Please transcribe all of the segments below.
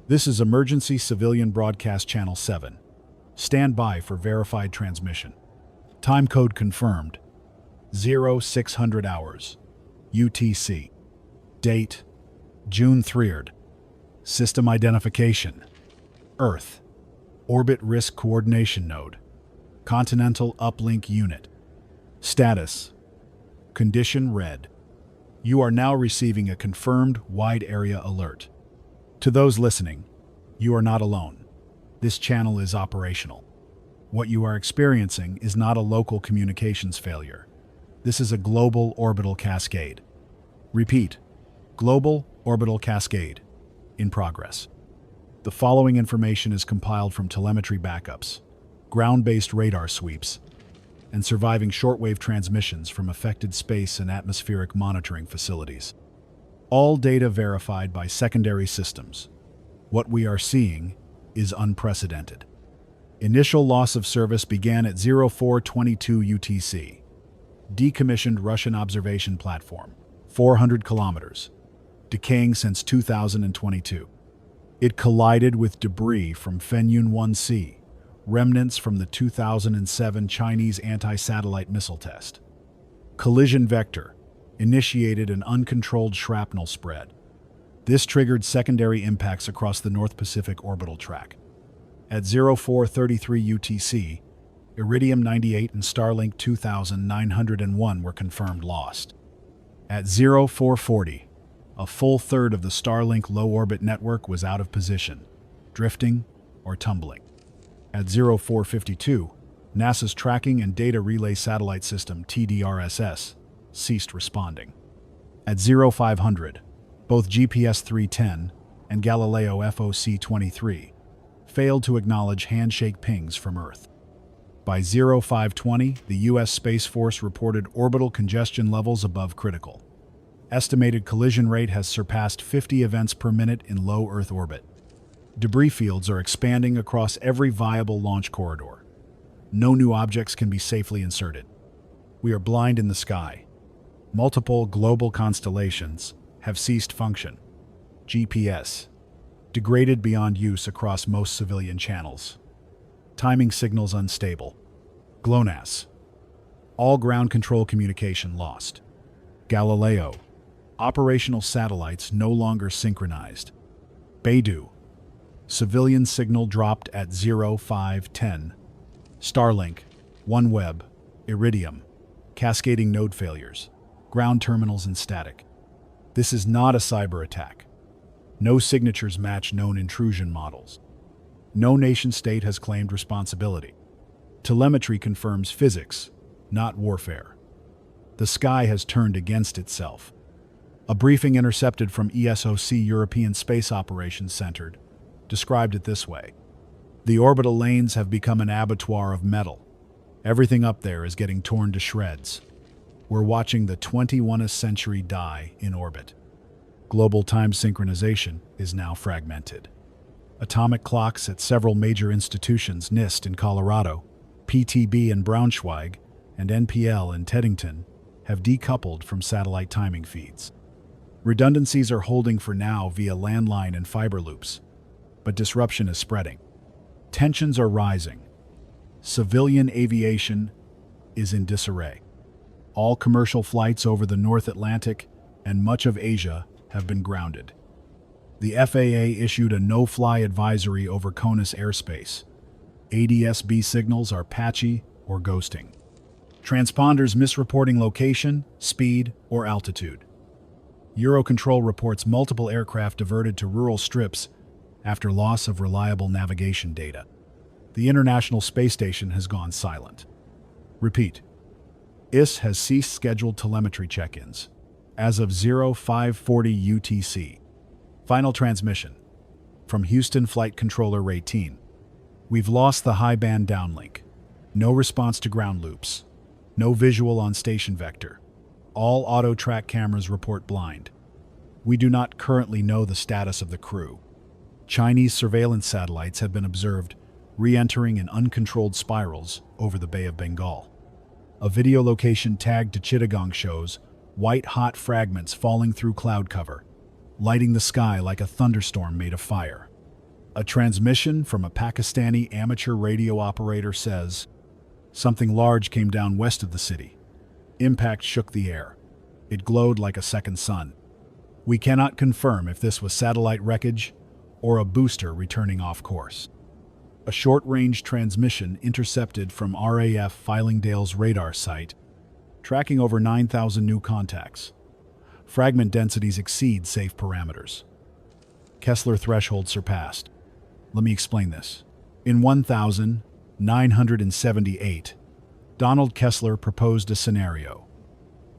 This is Emergency Civilian Broadcast Channel 7. Stand by for verified transmission. Time code confirmed. 0600 hours. UTC. Date: June 3rd. System identification: Earth. Orbit Risk Coordination Node. Continental Uplink Unit. Status: Condition red. You are now receiving a confirmed wide area alert. To those listening, you are not alone. This channel is operational. What you are experiencing is not a local communications failure. This is a global orbital cascade. Repeat, global orbital cascade in progress. The following information is compiled from telemetry backups, ground-based radar sweeps, and surviving shortwave transmissions from affected space and atmospheric monitoring facilities. All data verified by secondary systems. What we are seeing is unprecedented. Initial loss of service began at 0422 UTC. Decommissioned Russian observation platform, 400 kilometers, decaying since 2022. It collided with debris from Fenyun 1C, remnants from the 2007 Chinese anti-satellite missile test. Collision vector initiated an uncontrolled shrapnel spread. This triggered secondary impacts across the North Pacific orbital track. At 0433 UTC, Iridium 98 and Starlink 2901 were confirmed lost. At 0440, a full third of the Starlink low-orbit network was out of position, drifting or tumbling. At 0452, NASA's Tracking and Data Relay Satellite System TDRSS ceased responding. At 0500, both GPS 310 and Galileo FOC 23 failed to acknowledge handshake pings from Earth. By 0520, the U.S. Space Force reported orbital congestion levels above critical. Estimated collision rate has surpassed 50 events per minute in low Earth orbit. Debris fields are expanding across every viable launch corridor. No new objects can be safely inserted. We are blind in the sky. Multiple global constellations have ceased function. GPS degraded beyond use across most civilian channels. Timing signals unstable. GLONASS. All ground control communication lost. Galileo. Operational satellites no longer synchronized. Beidou. Civilian signal dropped at 0510. Starlink. OneWeb. Iridium. Cascading node failures. Ground terminals in static. This is not a cyber attack. No signatures match known intrusion models. No nation-state has claimed responsibility. Telemetry confirms physics, not warfare. The sky has turned against itself. A briefing intercepted from ESOC European Space Operations Center described it this way. The orbital lanes have become an abattoir of metal. Everything up there is getting torn to shreds. We're watching the 21st century die in orbit. Global time synchronization is now fragmented. Atomic clocks at several major institutions, NIST in Colorado, PTB in Braunschweig, and NPL in Teddington, have decoupled from satellite timing feeds. Redundancies are holding for now via landline and fiber loops, but disruption is spreading. Tensions are rising. Civilian aviation is in disarray. All commercial flights over the North Atlantic and much of Asia have been grounded. The FAA issued a no-fly advisory over CONUS airspace. ADS-B signals are patchy or ghosting. Transponders misreporting location, speed, or altitude. Eurocontrol reports multiple aircraft diverted to rural strips after loss of reliable navigation data. The International Space Station has gone silent. Repeat. IS has ceased scheduled telemetry check-ins as of 0540 UTC. Final transmission from Houston Flight Controller Rayteen. We've lost the high-band downlink. No response to ground loops. No visual on station vector. All auto-track cameras report blind. We do not currently know the status of the crew. Chinese surveillance satellites have been observed re-entering in uncontrolled spirals over the Bay of Bengal. A video location tagged to Chittagong shows white-hot fragments falling through cloud cover, lighting the sky like a thunderstorm made of fire. A transmission from a Pakistani amateur radio operator says, "Something large came down west of the city. Impact shook the air. It glowed like a second sun. We cannot confirm if this was satellite wreckage or a booster returning off course." A short-range transmission intercepted from RAF Fylingdale's radar site, tracking over 9,000 new contacts. Fragment densities exceed safe parameters. Kessler threshold surpassed. Let me explain this. In 1978, Donald Kessler proposed a scenario.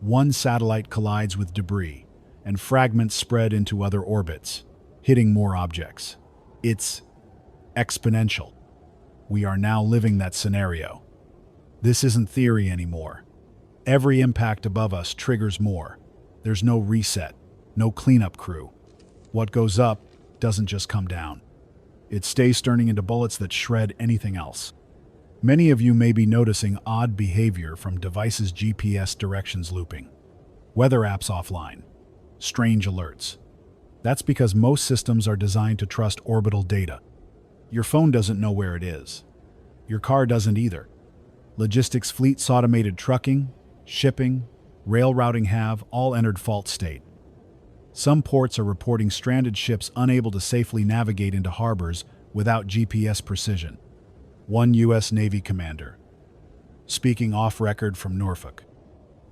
One satellite collides with debris, and fragments spread into other orbits, hitting more objects. It's exponential. We are now living that scenario. This isn't theory anymore. Every impact above us triggers more. There's no reset, no cleanup crew. What goes up doesn't just come down. It stays turning into bullets that shred anything else. Many of you may be noticing odd behavior from devices' GPS directions looping, weather apps offline, strange alerts. That's because most systems are designed to trust orbital data. Your phone doesn't know where it is. Your car doesn't either. Logistics fleets, automated trucking, shipping, rail routing have all entered fault state. Some ports are reporting stranded ships unable to safely navigate into harbors without GPS precision. One U.S. Navy commander, speaking off record from Norfolk,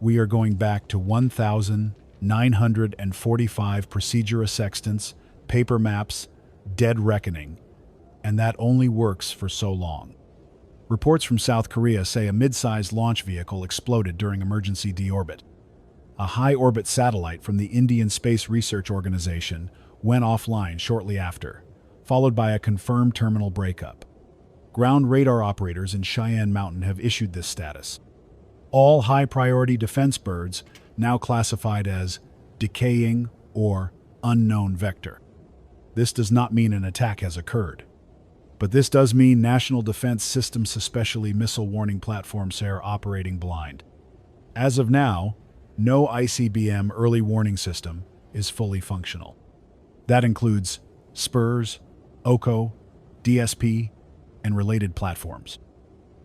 "We are going back to 1,945 procedure sextants, paper maps, dead reckoning, and that only works for so long." Reports from South Korea say a mid-sized launch vehicle exploded during emergency deorbit. A high-orbit satellite from the Indian Space Research Organization went offline shortly after, followed by a confirmed terminal breakup. Ground radar operators in Cheyenne Mountain have issued this status. All high-priority defense birds now classified as decaying or unknown vector. This does not mean an attack has occurred. But this does mean national defense systems, especially missile warning platforms, are operating blind. As of now, no ICBM early warning system is fully functional. That includes SPIRS, OCO, DSP, and related platforms.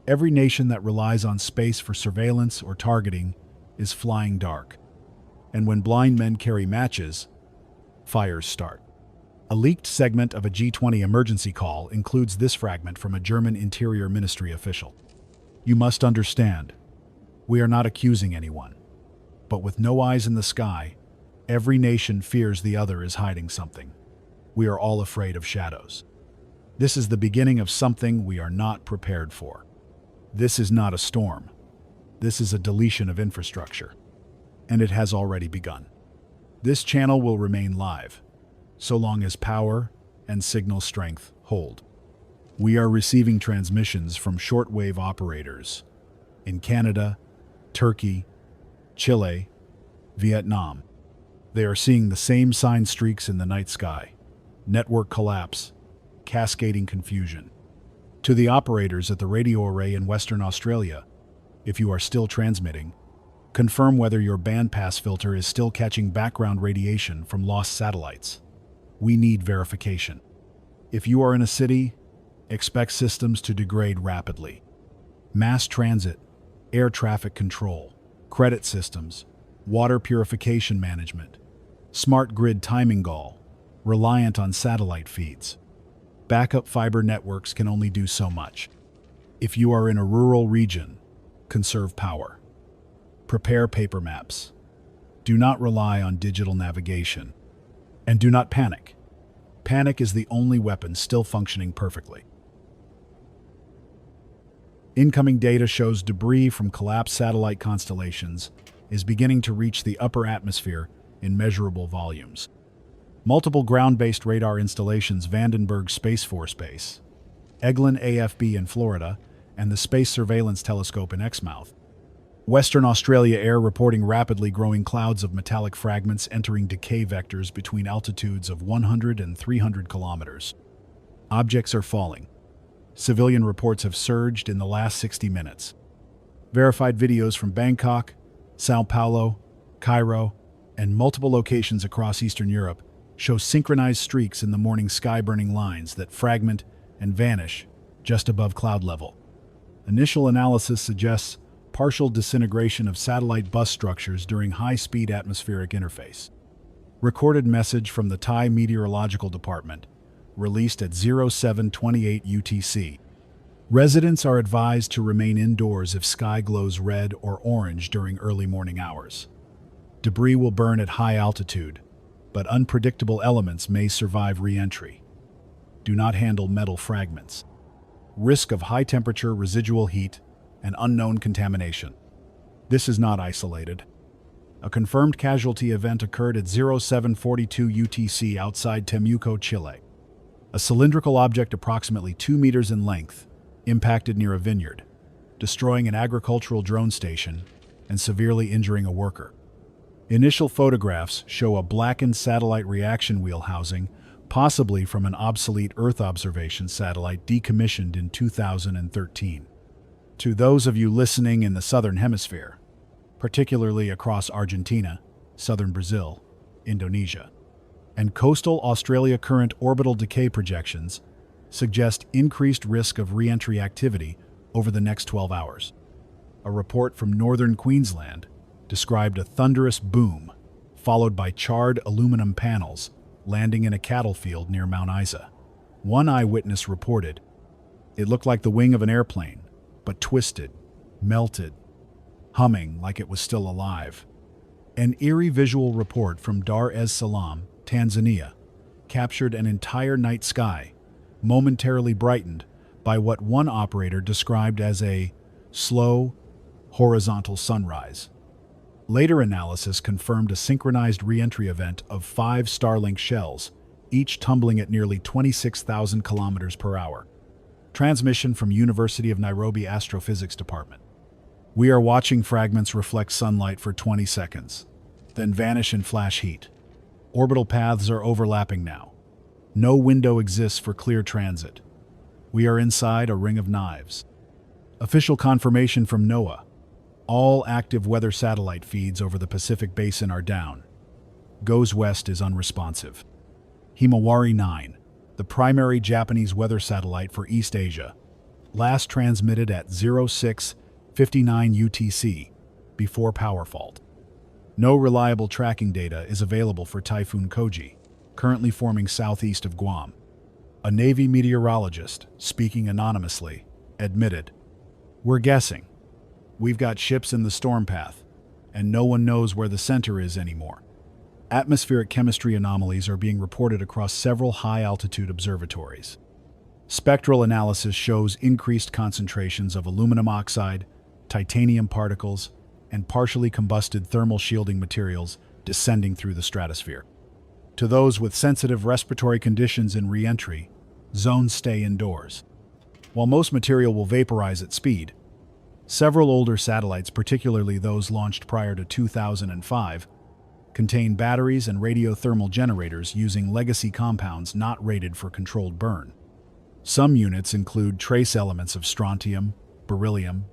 Every nation that relies on space for surveillance or targeting is flying dark. And when blind men carry matches, fires start. A leaked segment of a G20 emergency call includes this fragment from a German Interior Ministry official. "You must understand, we are not accusing anyone. But with no eyes in the sky, every nation fears the other is hiding something. We are all afraid of shadows. This is the beginning of something we are not prepared for. This is not a storm. This is a deletion of infrastructure. And it has already begun. This channel will remain live, so long as power and signal strength hold. We are receiving transmissions from shortwave operators in Canada, Turkey, Chile, Vietnam. They are seeing the same sign streaks in the night sky: network collapse, cascading confusion. To the operators at the radio array in Western Australia, if you are still transmitting, confirm whether your bandpass filter is still catching background radiation from lost satellites. We need verification. If you are in a city, expect systems to degrade rapidly. Mass transit, air traffic control, credit systems, water purification management, smart grid timing gall, reliant on satellite feeds. Backup fiber networks can only do so much. If you are in a rural region, conserve power. Prepare paper maps. Do not rely on digital navigation. And do not panic. Panic is the only weapon still functioning perfectly. Incoming data shows debris from collapsed satellite constellations is beginning to reach the upper atmosphere in measurable volumes. Multiple ground-based radar installations, Vandenberg Space Force Base, Eglin AFB in Florida, and the Space Surveillance Telescope in Exmouth. Western Australia air reporting rapidly growing clouds of metallic fragments entering decay vectors between altitudes of 100 and 300 kilometers. Objects are falling. Civilian reports have surged in the last 60 minutes. Verified videos from Bangkok, Sao Paulo, Cairo, and multiple locations across Eastern Europe show synchronized streaks in the morning sky, burning lines that fragment and vanish just above cloud level. Initial analysis suggests partial disintegration of satellite bus structures during high-speed atmospheric interface. Recorded message from the Thai Meteorological Department, released at 0728 UTC. Residents are advised to remain indoors if sky glows red or orange during early morning hours. Debris will burn at high altitude, but unpredictable elements may survive re-entry. Do not handle metal fragments. Risk of high-temperature residual heat and unknown contamination. This is not isolated. A confirmed casualty event occurred at 0742 UTC outside Temuco, Chile. A cylindrical object approximately 2 meters in length impacted near a vineyard, destroying an agricultural drone station and severely injuring a worker. Initial photographs show a blackened satellite reaction wheel housing, possibly from an obsolete Earth observation satellite decommissioned in 2013. To those of you listening in the Southern Hemisphere, particularly across Argentina, southern Brazil, Indonesia, and coastal Australia, current orbital decay projections suggest increased risk of re-entry activity over the next 12 hours. A report from northern Queensland described a thunderous boom, followed by charred aluminum panels landing in a cattle field near Mount Isa. One eyewitness reported, "It looked like the wing of an airplane, but twisted, melted, humming like it was still alive." An eerie visual report from Dar es Salaam, Tanzania, captured an entire night sky, momentarily brightened by what one operator described as a slow, horizontal sunrise. Later analysis confirmed a synchronized re-entry event of 5 Starlink shells, each tumbling at nearly 26,000 kilometers per hour. Transmission from University of Nairobi Astrophysics Department. We are watching fragments reflect sunlight for 20 seconds, then vanish in flash heat. Orbital paths are overlapping now. No window exists for clear transit. We are inside a ring of knives. Official confirmation from NOAA. All active weather satellite feeds over the Pacific Basin are down. Goes West is unresponsive. Himawari 9, the primary Japanese weather satellite for East Asia, last transmitted at 06:59 UTC, before power fault. No reliable tracking data is available for Typhoon Koji, currently forming southeast of Guam. A Navy meteorologist, speaking anonymously, admitted, "We're guessing. We've got ships in the storm path, and no one knows where the center is anymore." Atmospheric chemistry anomalies are being reported across several high-altitude observatories. Spectral analysis shows increased concentrations of aluminum oxide, titanium particles, and partially combusted thermal shielding materials descending through the stratosphere. To those with sensitive respiratory conditions in re-entry, zones stay indoors. While most material will vaporize at speed, several older satellites, particularly those launched prior to 2005, contain batteries and radiothermal generators using legacy compounds not rated for controlled burn. Some units include trace elements of strontium, beryllium,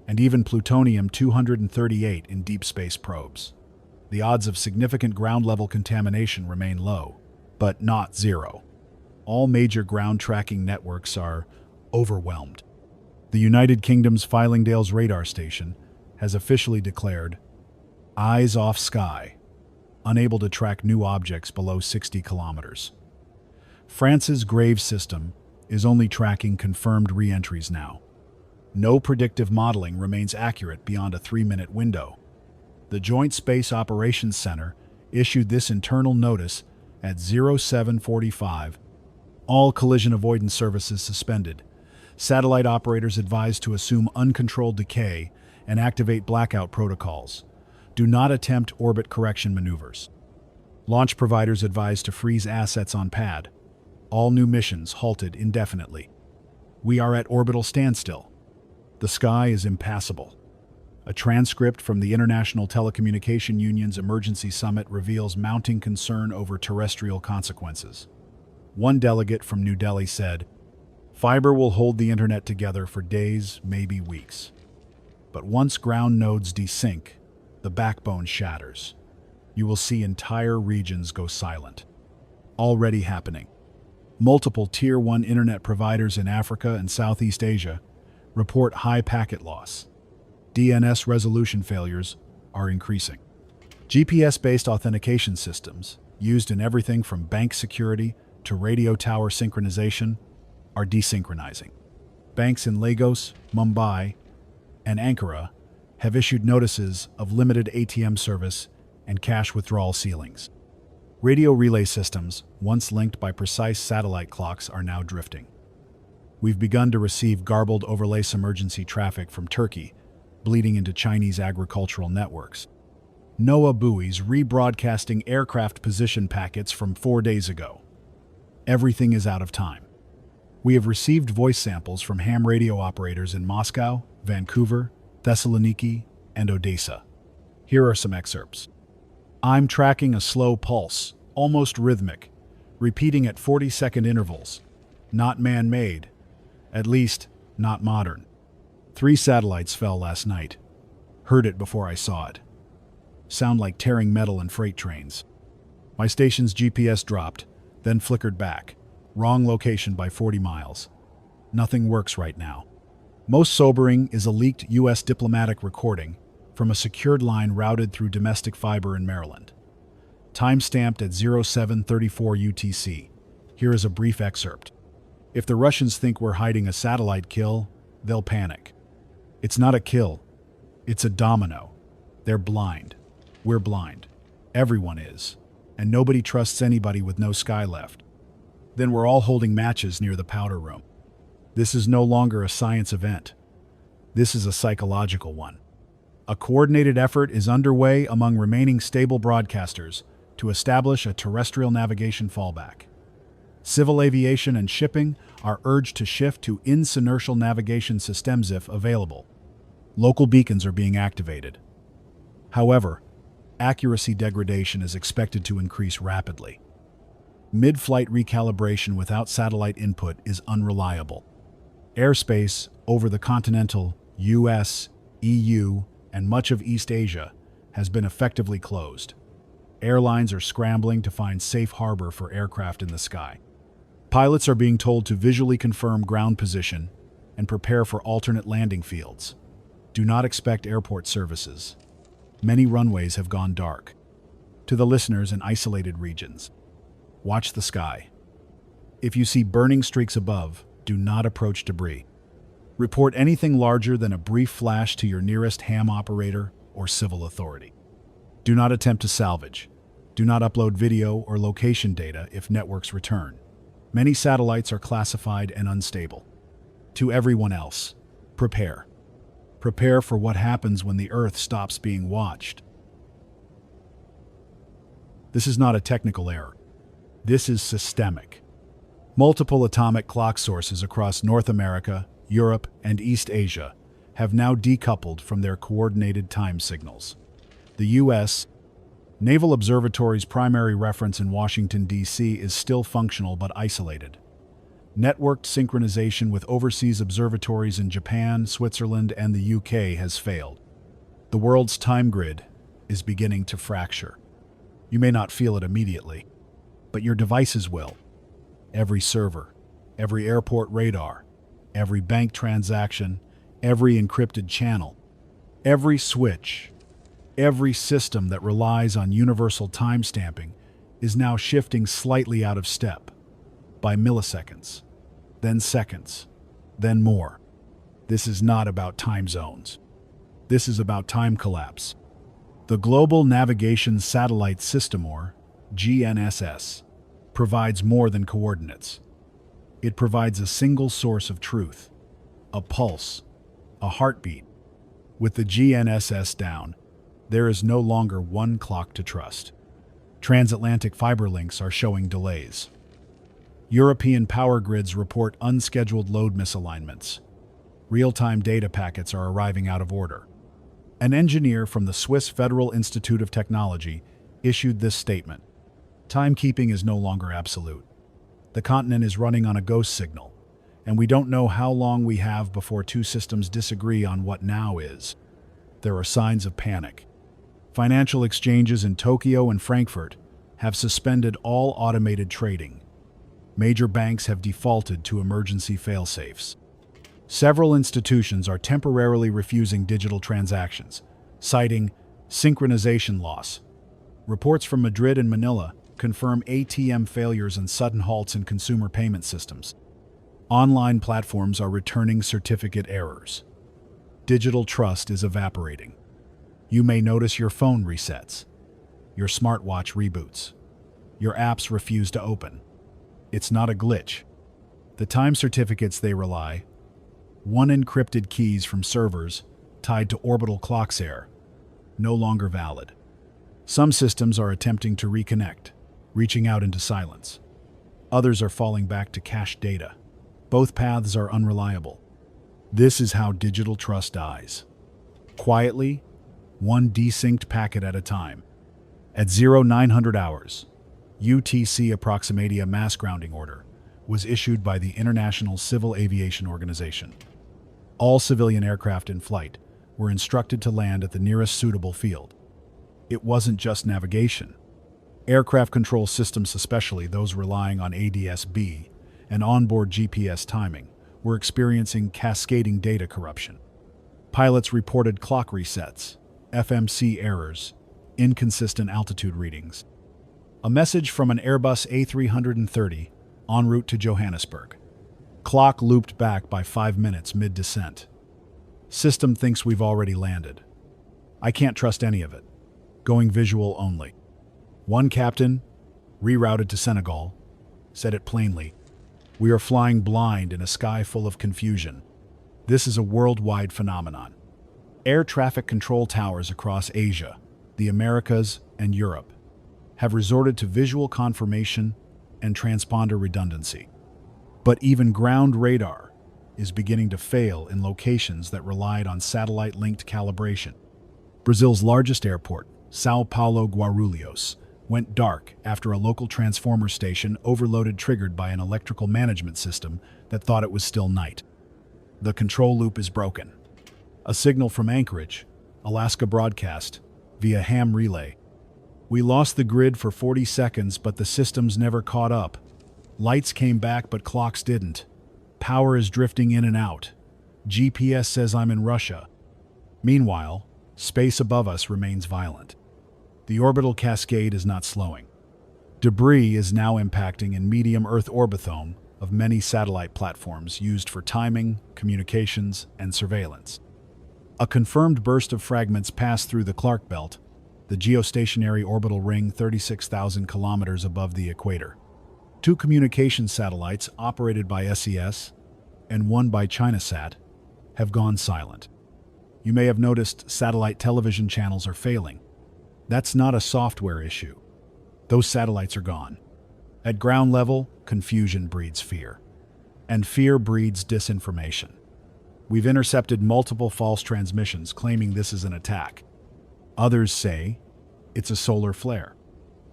and even plutonium-238 in deep space probes. The odds of significant ground-level contamination remain low, but not zero. All major ground tracking networks are overwhelmed. The United Kingdom's Fylingdales radar station has officially declared eyes off sky, unable to track new objects below 60 kilometers. France's Graves system is only tracking confirmed re-entries now. No predictive modeling remains accurate beyond a 3-minute window. The Joint Space Operations Center issued this internal notice at 0745. All collision avoidance services suspended. Satellite operators advised to assume uncontrolled decay and activate blackout protocols. Do not attempt orbit correction maneuvers. Launch providers advised to freeze assets on pad. All new missions halted indefinitely. We are at orbital standstill. The sky is impassable. A transcript from the International Telecommunication Union's Emergency Summit reveals mounting concern over terrestrial consequences. One delegate from New Delhi said, "Fiber will hold the internet together for days, maybe weeks. But once ground nodes desync, the backbone shatters. You will see entire regions go silent." already happening. Multiple Tier 1 internet providers in Africa and Southeast Asia report high packet loss. DNS resolution failures are increasing. GPS-based authentication systems, used in everything from bank security to radio tower synchronization, are desynchronizing. Banks in Lagos, Mumbai, and Ankara have issued notices of limited ATM service and cash withdrawal ceilings. Radio relay systems, once linked by precise satellite clocks, are now drifting. We've begun to receive garbled overlay emergency traffic from Turkey, bleeding into Chinese agricultural networks. NOAA buoys rebroadcasting aircraft position packets from 4 days ago. Everything is out of time. We have received voice samples from ham radio operators in Moscow, Vancouver, Thessaloniki, and Odessa. Here are some excerpts. I'm tracking a slow pulse, almost rhythmic, repeating at 40-second intervals. Not man-made. At least, not modern. 3 satellites fell last night. Heard it before I saw it. Sound like tearing metal in freight trains. My station's GPS dropped, then flickered back. Wrong location by 40 miles. Nothing works right now. Most sobering is a leaked U.S. diplomatic recording from a secured line routed through domestic fiber in Maryland. Time-stamped at 0734 UTC. Here is a brief excerpt. If the Russians think we're hiding a satellite kill, they'll panic. It's not a kill. It's a domino. They're blind. We're blind. Everyone is. And nobody trusts anybody with no sky left. Then we're all holding matches near the powder room. This is no longer a science event. This is a psychological one. A coordinated effort is underway among remaining stable broadcasters to establish a terrestrial navigation fallback. Civil aviation and shipping are urged to shift to inertial navigation systems if available. Local beacons are being activated. However, accuracy degradation is expected to increase rapidly. Mid-flight recalibration without satellite input is unreliable. Airspace over the continental US, EU, and much of East Asia has been effectively closed. Airlines are scrambling to find safe harbor for aircraft in the sky. Pilots are being told to visually confirm ground position and prepare for alternate landing fields. Do not expect airport services. Many runways have gone dark. To the listeners in isolated regions, watch the sky. If you see burning streaks above, do not approach debris. Report anything larger than a brief flash to your nearest ham operator or civil authority. Do not attempt to salvage. Do not upload video or location data if networks return. Many satellites are classified and unstable. To everyone else, prepare. Prepare for what happens when the Earth stops being watched. This is not a technical error. This is systemic. Multiple atomic clock sources across North America, Europe, and East Asia have now decoupled from their coordinated time signals. The U.S. Naval Observatory's primary reference in Washington, D.C. is still functional but isolated. Networked synchronization with overseas observatories in Japan, Switzerland, and the UK has failed. The world's time grid is beginning to fracture. You may not feel it immediately, but your devices will. Every server, every airport radar, every bank transaction, every encrypted channel, every switch, every system that relies on universal timestamping is now shifting slightly out of step, by milliseconds, then seconds, then more. This is not about time zones. This is about time collapse. The Global Navigation Satellite System, or GNSS, provides more than coordinates. It provides a single source of truth, a pulse, a heartbeat. With the GNSS down, there is no longer one clock to trust. Transatlantic fiber links are showing delays. European power grids report unscheduled load misalignments. Real-time data packets are arriving out of order. An engineer from the Swiss Federal Institute of Technology issued this statement: "Timekeeping is no longer absolute. The continent is running on a ghost signal, and we don't know how long we have before two systems disagree on what now is." There are signs of panic. Financial exchanges in Tokyo and Frankfurt have suspended all automated trading. Major banks have defaulted to emergency fail-safes. Several institutions are temporarily refusing digital transactions, citing synchronization loss. Reports from Madrid and Manila confirm ATM failures and sudden halts in consumer payment systems. Online platforms are returning certificate errors. Digital trust is evaporating. You may notice your phone resets. Your smartwatch reboots. Your apps refuse to open. It's not a glitch. The time certificates they rely, unencrypted keys from servers tied to orbital clocks are no longer valid. Some systems are attempting to reconnect, reaching out into silence. Others are falling back to cached data. Both paths are unreliable. This is how digital trust dies. Quietly, one desynced packet at a time. At 0900 hours, UTC approximately a mass grounding order was issued by the International Civil Aviation Organization. All civilian aircraft in flight were instructed to land at the nearest suitable field. It wasn't just navigation. Aircraft control systems, especially those relying on ADS-B and onboard GPS timing, were experiencing cascading data corruption. Pilots reported clock resets, FMC errors, inconsistent altitude readings. A message from an Airbus A330 en route to Johannesburg. Clock looped back by 5 minutes mid-descent. System thinks we've already landed. I can't trust any of it. Going visual only. One captain, rerouted to Senegal, said it plainly. We are flying blind in a sky full of confusion. This is a worldwide phenomenon. Air traffic control towers across Asia, the Americas, and Europe have resorted to visual confirmation and transponder redundancy. But even ground radar is beginning to fail in locations that relied on satellite-linked calibration. Brazil's largest airport, São Paulo Guarulhos, went dark after a local transformer station overloaded triggered by an electrical management system that thought it was still night. The control loop is broken. A signal from Anchorage, Alaska broadcast, via ham relay. We lost the grid for 40 seconds, but the systems never caught up. Lights came back, but clocks didn't. Power is drifting in and out. GPS says I'm in Russia. Meanwhile, space above us remains violent. The orbital cascade is not slowing. Debris is now impacting in medium Earth orbithome of many satellite platforms used for timing, communications, and surveillance. A confirmed burst of fragments passed through the Clark Belt, the geostationary orbital ring 36,000 kilometers above the equator. 2 communication satellites operated by SES and one by ChinaSat have gone silent. You may have noticed satellite television channels are failing. That's not a software issue. Those satellites are gone. At ground level, confusion breeds fear. And fear breeds disinformation. We've intercepted multiple false transmissions claiming this is an attack. Others say it's a solar flare.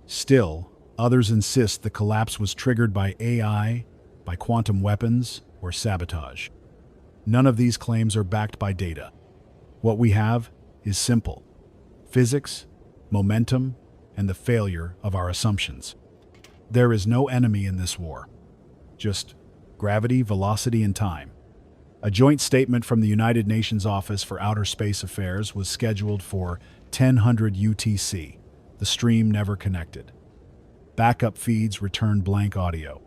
Still, others insist the collapse was triggered by AI, by quantum weapons, or sabotage. None of these claims are backed by data. What we have is simple: physics, momentum, and the failure of our assumptions. There is no enemy in this war. Just gravity, velocity, and time. A joint statement from the United Nations Office for Outer Space Affairs was scheduled for 1000 UTC. The stream never connected. Backup feeds returned blank audio.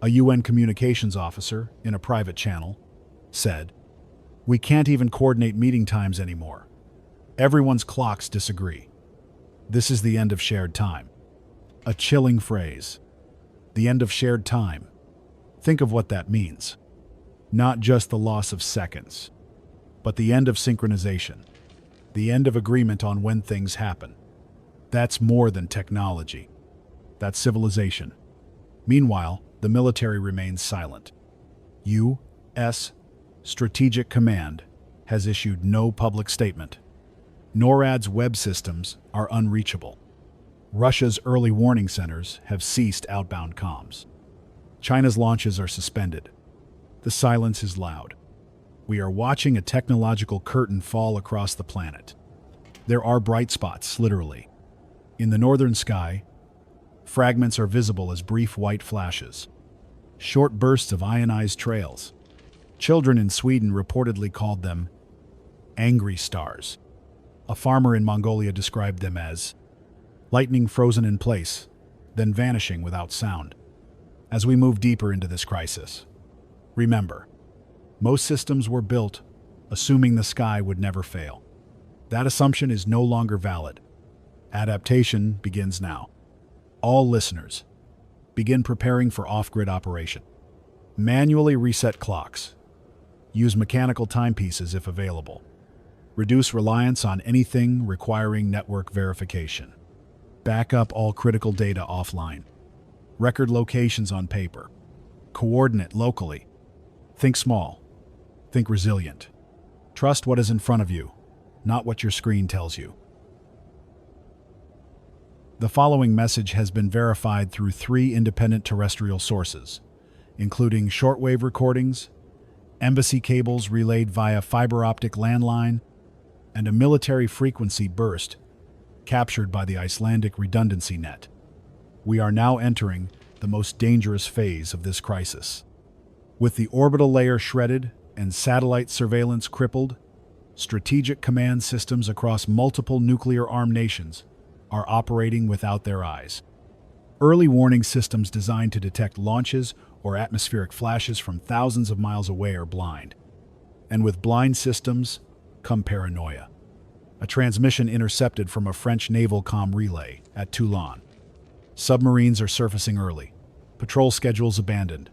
A UN communications officer, in a private channel, said, "We can't even coordinate meeting times anymore. Everyone's clocks disagree. This is the end of shared time." A chilling phrase. The end of shared time. Think of what that means. Not just the loss of seconds, but the end of synchronization. The end of agreement on when things happen. That's more than technology. That's civilization. Meanwhile, the military remains silent. U.S. Strategic Command has issued no public statement. NORAD's web systems are unreachable. Russia's early warning centers have ceased outbound comms. China's launches are suspended. The silence is loud. We are watching a technological curtain fall across the planet. There are bright spots, literally. In the northern sky, Fragments are visible as brief white flashes. Short bursts of ionized trails. Children in Sweden reportedly called them angry stars. A farmer in Mongolia described them as lightning frozen in place, then vanishing without sound. As we move deeper into this crisis, remember, most systems were built assuming the sky would never fail. That assumption is no longer valid. Adaptation begins now. All listeners, begin preparing for off-grid operation. Manually reset clocks. Use mechanical timepieces if available. Reduce reliance on anything requiring network verification. Back up all critical data offline. Record locations on paper. Coordinate locally. Think small. Think resilient. Trust what is in front of you, not what your screen tells you. The following message has been verified through 3 independent terrestrial sources, including shortwave recordings, embassy cables relayed via fiber optic landline, and a military frequency burst captured by the Icelandic redundancy net. We are now entering the most dangerous phase of this crisis. With the orbital layer shredded and satellite surveillance crippled, strategic command systems across multiple nuclear-armed nations are operating without their eyes. Early warning systems designed to detect launches or atmospheric flashes from thousands of miles away are blind. And with blind systems come paranoia. A transmission intercepted from a French naval comm relay at Toulon. Submarines are surfacing early. Patrol schedules abandoned.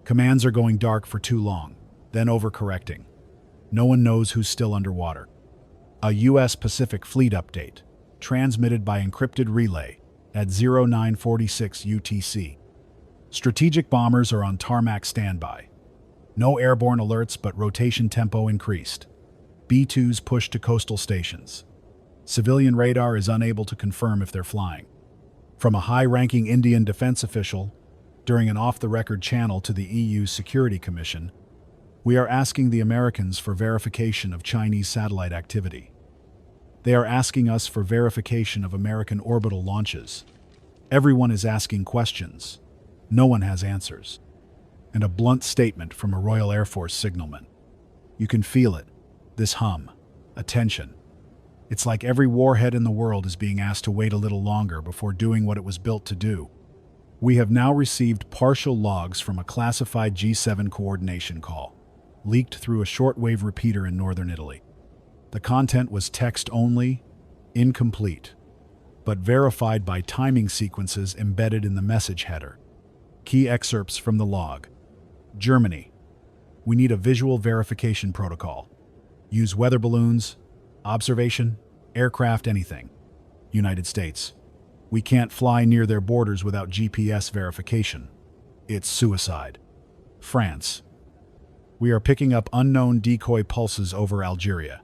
Commands are going dark for too long, then overcorrecting. No one knows who's still underwater. A U.S. Pacific Fleet update, transmitted by encrypted relay at 0946 UTC. Strategic bombers are on tarmac standby. No airborne alerts, but rotation tempo increased. B-2s pushed to coastal stations. Civilian radar is unable to confirm if they're flying. From a high-ranking Indian defense official, during an off-the-record channel to the EU Security Commission, we are asking the Americans for verification of Chinese satellite activity. They are asking us for verification of American orbital launches. Everyone is asking questions. No one has answers. And a blunt statement from a Royal Air Force signalman. You can feel it, this hum, attention. It's like every warhead in the world is being asked to wait a little longer before doing what it was built to do. We have now received partial logs from a classified G7 coordination call, leaked through a shortwave repeater in northern Italy. The content was text-only, incomplete, but verified by timing sequences embedded in the message header. Key excerpts from the log. Germany. We need a visual verification protocol. Use weather balloons, observation, aircraft, anything. United States. We can't fly near their borders without GPS verification. It's suicide. France. We are picking up unknown decoy pulses over Algeria.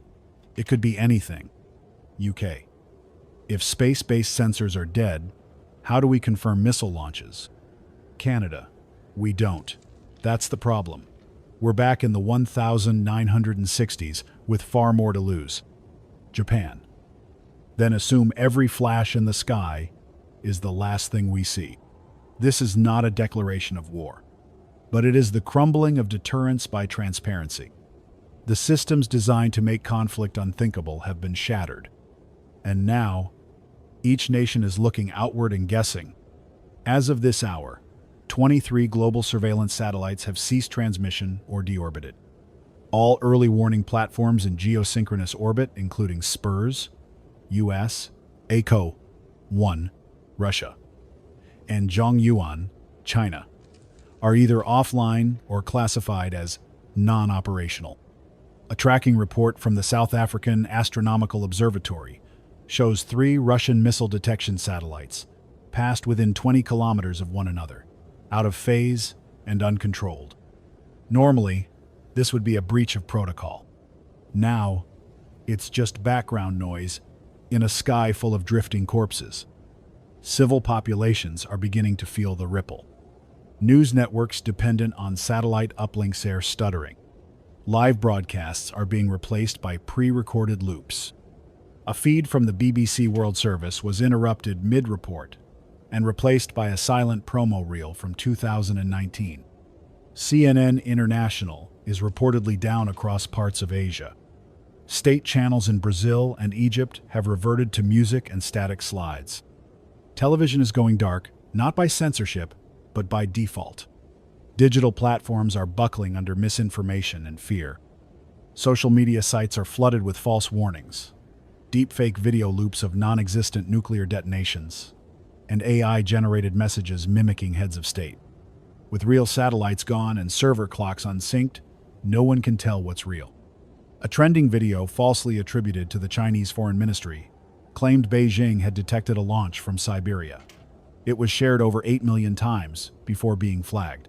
It could be anything. UK. If space-based sensors are dead, how do we confirm missile launches? Canada. We don't. That's the problem. We're back in the 1960s with far more to lose. Japan. Then assume every flash in the sky is the last thing we see. This is not a declaration of war, but it is the crumbling of deterrence by transparency. The systems designed to make conflict unthinkable have been shattered. And now, each nation is looking outward and guessing. As of this hour, 23 global surveillance satellites have ceased transmission or deorbited. All early warning platforms in geosynchronous orbit, including SPIRS, US, ACO-1, Russia, and Zhongyuan, China, are either offline or classified as non-operational. A tracking report from the South African Astronomical Observatory shows 3 Russian missile detection satellites passed within 20 kilometers of one another, out of phase and uncontrolled. Normally, this would be a breach of protocol. Now, it's just background noise in a sky full of drifting corpses. Civil populations are beginning to feel the ripple. News networks dependent on satellite uplinks are stuttering. Live broadcasts are being replaced by pre-recorded loops. A feed from the BBC World Service was interrupted mid-report, and replaced by a silent promo reel from 2019. CNN International is reportedly down across parts of Asia. State channels in Brazil and Egypt have reverted to music and static slides. Television is going dark, not by censorship, but by default. Digital platforms are buckling under misinformation and fear. Social media sites are flooded with false warnings, deepfake video loops of non-existent nuclear detonations, and AI-generated messages mimicking heads of state. With real satellites gone and server clocks unsynced, no one can tell what's real. A trending video falsely attributed to the Chinese Foreign Ministry claimed Beijing had detected a launch from Siberia. It was shared over 8 million times before being flagged.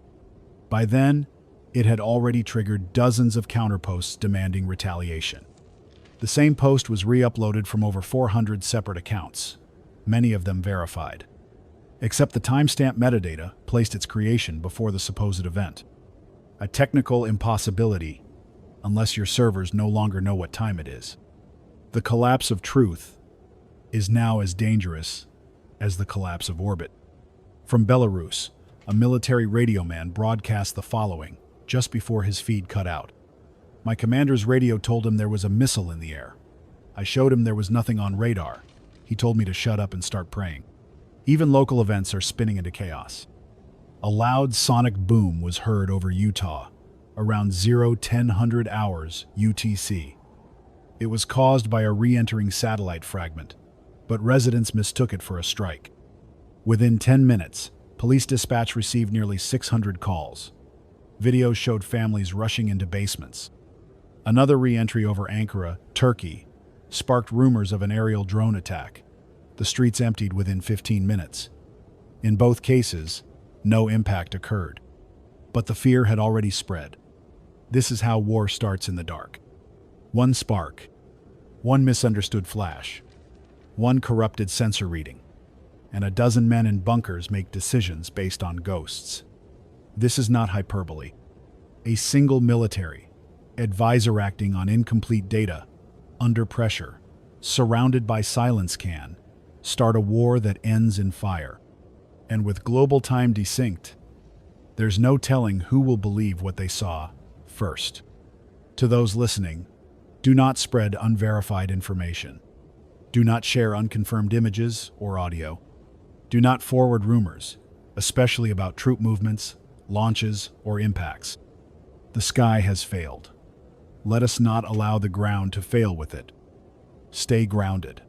By then, it had already triggered dozens of counterposts demanding retaliation. The same post was re-uploaded from over 400 separate accounts, many of them verified. Except the timestamp metadata placed its creation before the supposed event. A technical impossibility, unless your servers no longer know what time it is. The collapse of truth is now as dangerous as the collapse of orbit. From Belarus, a military radio man broadcast the following just before his feed cut out. My commander's radio told him there was a missile in the air. I showed him there was nothing on radar. He told me to shut up and start praying. Even local events are spinning into chaos. A loud sonic boom was heard over Utah, around 10:00 hours UTC. It was caused by a re-entering satellite fragment, but residents mistook it for a strike. Within 10 minutes, police dispatch received nearly 600 calls. Videos showed families rushing into basements. Another re-entry over Ankara, Turkey, sparked rumors of an aerial drone attack. The streets emptied within 15 minutes. In both cases, no impact occurred. But the fear had already spread. This is how war starts in the dark. One spark, one misunderstood flash, one corrupted sensor reading, and a dozen men in bunkers make decisions based on ghosts. This is not hyperbole. A single military advisor acting on incomplete data, under pressure, surrounded by silence can start a war that ends in fire. And with global time desynced, there's no telling who will believe what they saw first. To those listening, do not spread unverified information. Do not share unconfirmed images or audio. Do not forward rumors, especially about troop movements, launches, or impacts. The sky has failed. Let us not allow the ground to fail with it. Stay grounded.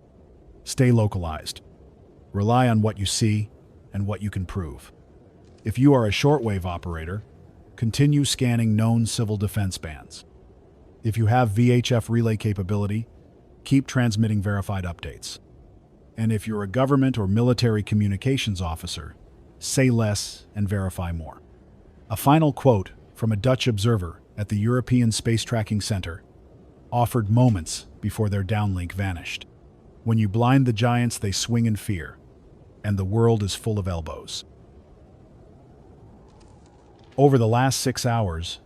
Stay localized. Rely on what you see and what you can prove. If you are a shortwave operator, continue scanning known civil defense bands. If you have VHF relay capability, keep transmitting verified updates. And if you're a government or military communications officer, say less and verify more. A final quote from a Dutch observer at the European Space Tracking Center offered moments before their downlink vanished. When you blind the giants, they swing in fear, and the world is full of elbows. Over the last 6 hours,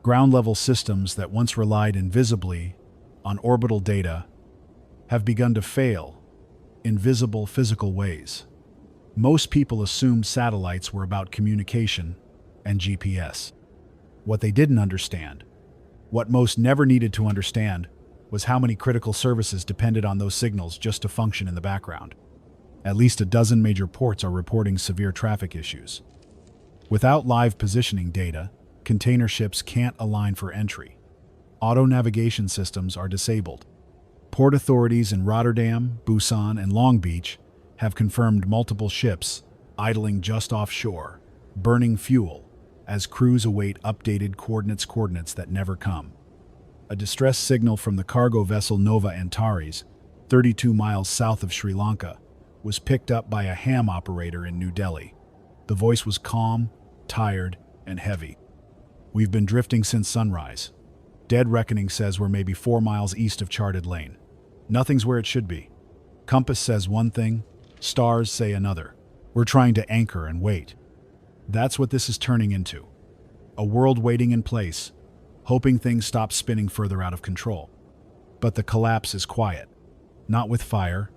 ground-level systems that once relied invisibly on orbital data have begun to fail in visible physical ways. Most people assumed satellites were about communication and GPS. What they didn't understand, what most never needed to understand, was how many critical services depended on those signals just to function in the background. At least a dozen major ports are reporting severe traffic issues. Without live positioning data, container ships can't align for entry. Auto navigation systems are disabled. Port authorities in Rotterdam, Busan, and Long Beach have confirmed multiple ships idling just offshore, burning fuel, as crews await updated coordinates that never come. A distress signal from the cargo vessel Nova Antares, 32 miles south of Sri Lanka, was picked up by a ham operator in New Delhi. The voice was calm, tired, and heavy. We've been drifting since sunrise. Dead reckoning says we're maybe 4 miles east of charted lane. Nothing's where it should be. Compass says one thing, stars say another. We're trying to anchor and wait. That's what this is turning into. A world waiting in place, hoping things stop spinning further out of control. But the collapse is quiet. Not with fire,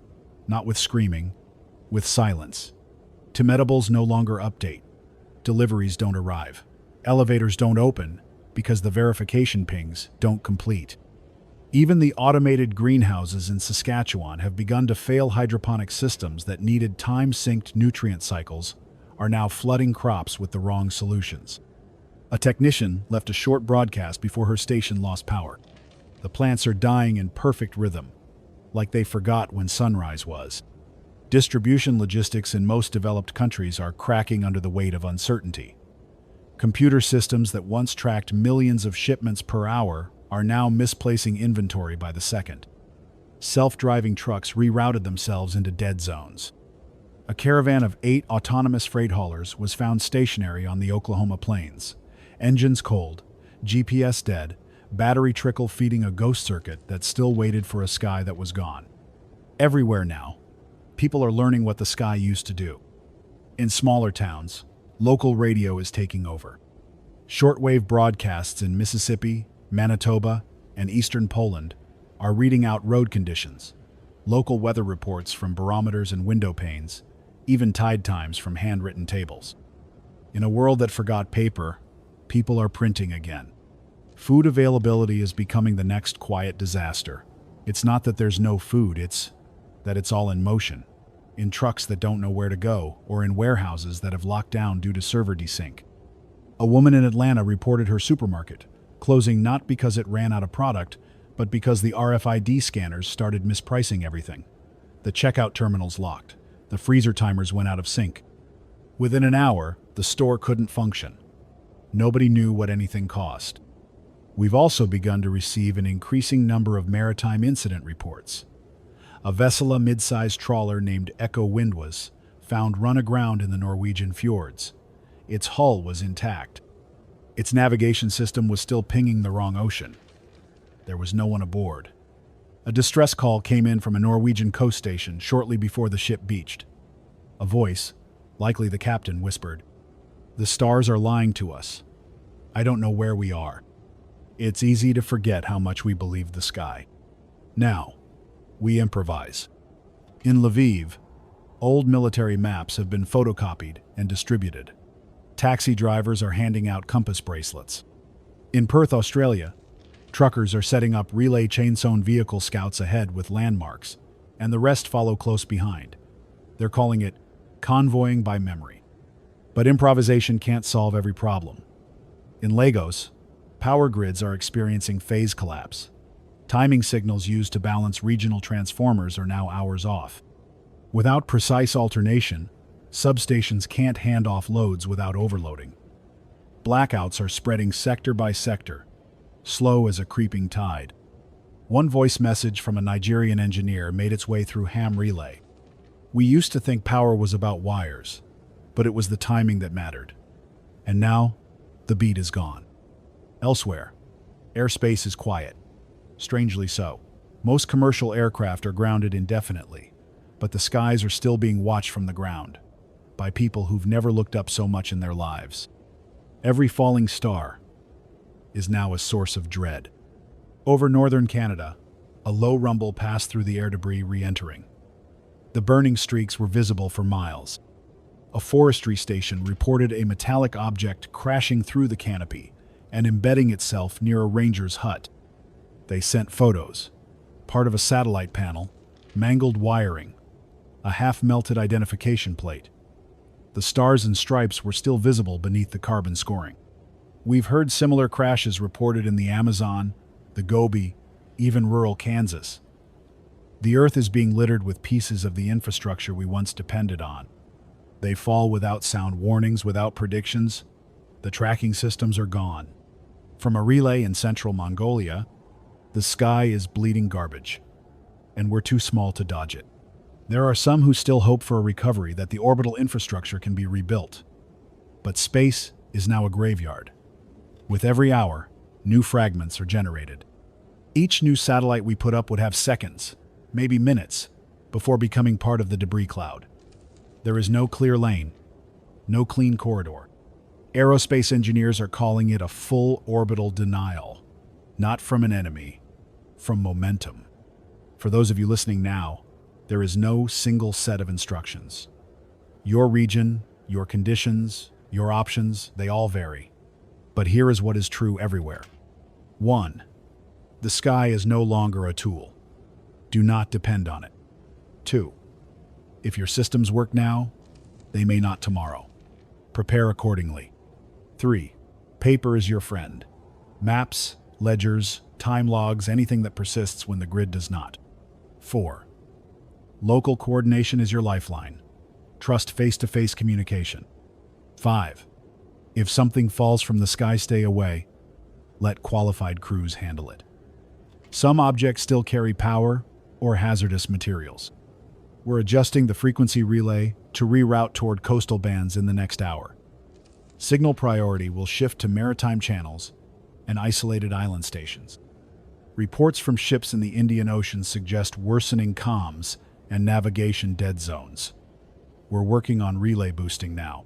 not with screaming, with silence. Timetables no longer update. Deliveries don't arrive. Elevators don't open because the verification pings don't complete. Even the automated greenhouses in Saskatchewan have begun to fail. Hydroponic systems that needed time-synced nutrient cycles are now flooding crops with the wrong solutions. A technician left a short broadcast before her station lost power. The plants are dying in perfect rhythm, like they forgot when sunrise was. Distribution logistics in most developed countries are cracking under the weight of uncertainty. Computer systems that once tracked millions of shipments per hour are now misplacing inventory by the second. Self-driving trucks rerouted themselves into dead zones. A caravan of 8 autonomous freight haulers was found stationary on the Oklahoma plains. Engines cold, GPS dead, battery trickle feeding a ghost circuit that still waited for a sky that was gone. Everywhere now, people are learning what the sky used to do. In smaller towns, local radio is taking over. Shortwave broadcasts in Mississippi, Manitoba, and eastern Poland are reading out road conditions, local weather reports from barometers and window panes, even tide times from handwritten tables. In a world that forgot paper, people are printing again. Food availability is becoming the next quiet disaster. It's not that there's no food, it's that it's all in motion, in trucks that don't know where to go, or in warehouses that have locked down due to server desync. A woman in Atlanta reported her supermarket closing not because it ran out of product, but because the RFID scanners started mispricing everything. The checkout terminals locked. The freezer timers went out of sync. Within an hour, the store couldn't function. Nobody knew what anything cost. We've also begun to receive an increasing number of maritime incident reports. A vessel, a mid-sized trawler named Echo Wind, was found run aground in the Norwegian fjords. Its hull was intact. Its navigation system was still pinging the wrong ocean. There was no one aboard. A distress call came in from a Norwegian coast station shortly before the ship beached. A voice, likely the captain, whispered, "The stars are lying to us. I don't know where we are." It's easy to forget how much we believed the sky. Now, we improvise. In Lviv, old military maps have been photocopied and distributed. Taxi drivers are handing out compass bracelets. In Perth, Australia, truckers are setting up relay chainsaw vehicle scouts ahead with landmarks, and the rest follow close behind. They're calling it convoying by memory. But improvisation can't solve every problem. In Lagos, power grids are experiencing phase collapse. Timing signals used to balance regional transformers are now hours off. Without precise alternation, substations can't hand off loads without overloading. Blackouts are spreading sector by sector, slow as a creeping tide. One voice message from a Nigerian engineer made its way through ham relay. "We used to think power was about wires, but it was the timing that mattered. And now, the beat is gone." Elsewhere, airspace is quiet. Strangely so. Most commercial aircraft are grounded indefinitely, but the skies are still being watched from the ground, by people who've never looked up so much in their lives. Every falling star is now a source of dread. Over northern Canada, a low rumble passed through the air debris re-entering. The burning streaks were visible for miles. A forestry station reported a metallic object crashing through the canopy and embedding itself near a ranger's hut. They sent photos, part of a satellite panel, mangled wiring, a half-melted identification plate. The stars and stripes were still visible beneath the carbon scoring. We've heard similar crashes reported in the Amazon, the Gobi, even rural Kansas. The Earth is being littered with pieces of the infrastructure we once depended on. They fall without sound warnings, without predictions. The tracking systems are gone. From a relay in central Mongolia, the sky is bleeding garbage, and we're too small to dodge it. There are some who still hope for a recovery, that the orbital infrastructure can be rebuilt. But space is now a graveyard. With every hour, new fragments are generated. Each new satellite we put up would have seconds, maybe minutes, before becoming part of the debris cloud. There is no clear lane, no clean corridor. Aerospace engineers are calling it a full orbital denial, not from an enemy, from momentum. For those of you listening now, there is no single set of instructions. Your region, your conditions, your options, they all vary. But here is what is true everywhere. 1. The sky is no longer a tool. Do not depend on it. 2. If your systems work now, they may not tomorrow. Prepare accordingly. 3. Paper is your friend. Maps, ledgers, time logs, anything that persists when the grid does not. 4. Local coordination is your lifeline. Trust face-to-face communication. 5. If something falls from the sky, stay away. Let qualified crews handle it. Some objects still carry power or hazardous materials. We're adjusting the frequency relay to reroute toward coastal bands in the next hour. Signal priority will shift to maritime channels and isolated island stations. Reports from ships in the Indian Ocean suggest worsening comms and navigation dead zones. We're working on relay boosting now.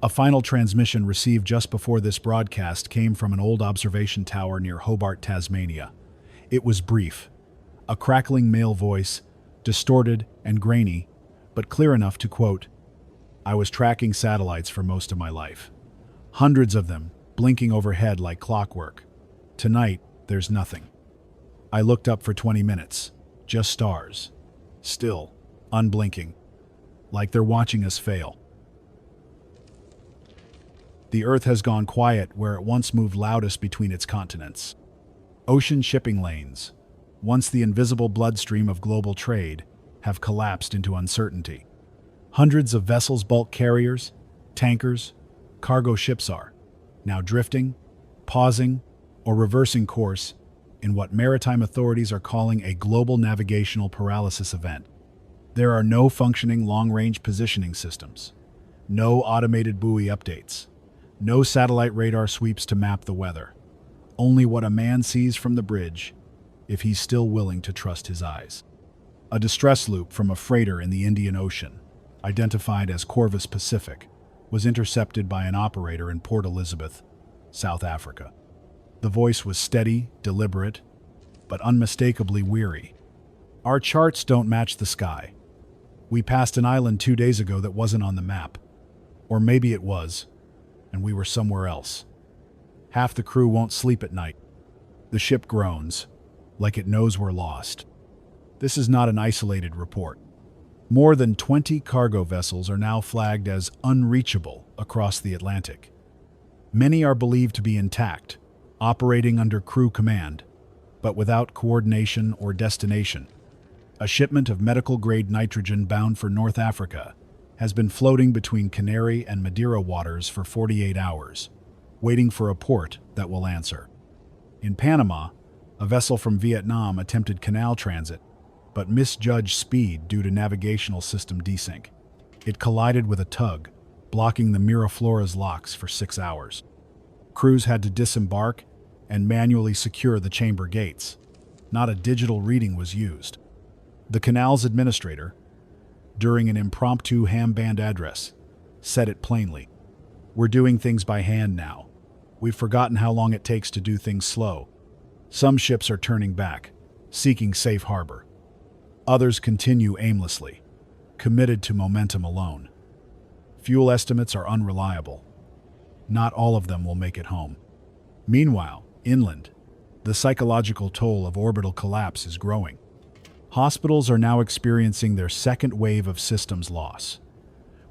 A final transmission received just before this broadcast came from an old observation tower near Hobart, Tasmania. It was brief. A crackling male voice, distorted and grainy, but clear enough to quote, "I was tracking satellites for most of my life. Hundreds of them, blinking overhead like clockwork. Tonight, there's nothing. I looked up for 20 minutes, just stars. Still, unblinking, like they're watching us fail." The Earth has gone quiet where it once moved loudest between its continents. Ocean shipping lanes, once the invisible bloodstream of global trade, have collapsed into uncertainty. Hundreds of vessels, bulk carriers, tankers, cargo ships are now drifting, pausing, or reversing course in what maritime authorities are calling a global navigational paralysis event. There are no functioning long-range positioning systems, no automated buoy updates, no satellite radar sweeps to map the weather. Only what a man sees from the bridge, if he's still willing to trust his eyes. A distress loop from a freighter in the Indian Ocean, identified as Corvus Pacific, was intercepted by an operator in Port Elizabeth, South Africa. The voice was steady, deliberate, but unmistakably weary. "Our charts don't match the sky. We passed an island 2 days ago that wasn't on the map. Or maybe it was, and we were somewhere else. Half the crew won't sleep at night. The ship groans, like it knows we're lost." This is not an isolated report. More than 20 cargo vessels are now flagged as unreachable across the Atlantic. Many are believed to be intact, operating under crew command, but without coordination or destination. A shipment of medical-grade nitrogen bound for North Africa has been floating between Canary and Madeira waters for 48 hours, waiting for a port that will answer. In Panama, a vessel from Vietnam attempted canal transit, but misjudged speed due to navigational system desync. It collided with a tug, blocking the Miraflora's locks for 6 hours. Crews had to disembark and manually secure the chamber gates. Not a digital reading was used. The canal's administrator, during an impromptu ham-band address, said it plainly. "We're doing things by hand now. We've forgotten how long it takes to do things slow. Some ships are turning back, seeking safe harbor. Others continue aimlessly, committed to momentum alone. Fuel estimates are unreliable. Not all of them will make it home." Meanwhile, inland, the psychological toll of orbital collapse is growing. Hospitals are now experiencing their second wave of systems loss.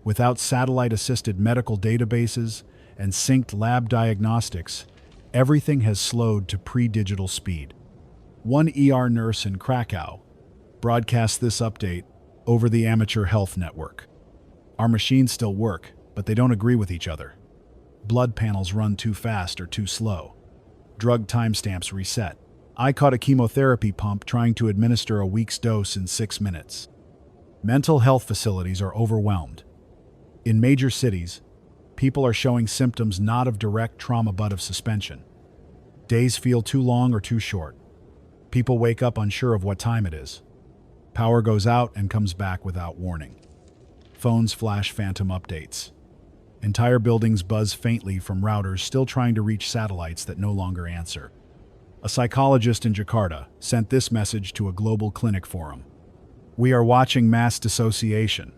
Without satellite-assisted medical databases and synced lab diagnostics, everything has slowed to pre-digital speed. One ER nurse in Krakow broadcast this update over the amateur health network. "Our machines still work, but they don't agree with each other. Blood panels run too fast or too slow. Drug timestamps reset. I caught a chemotherapy pump trying to administer a week's dose in 6 minutes." Mental health facilities are overwhelmed. In major cities, people are showing symptoms not of direct trauma but of suspension. Days feel too long or too short. People wake up unsure of what time it is. Power goes out and comes back without warning. Phones flash phantom updates. Entire buildings buzz faintly from routers still trying to reach satellites that no longer answer. A psychologist in Jakarta sent this message to a global clinic forum. "We are watching mass dissociation.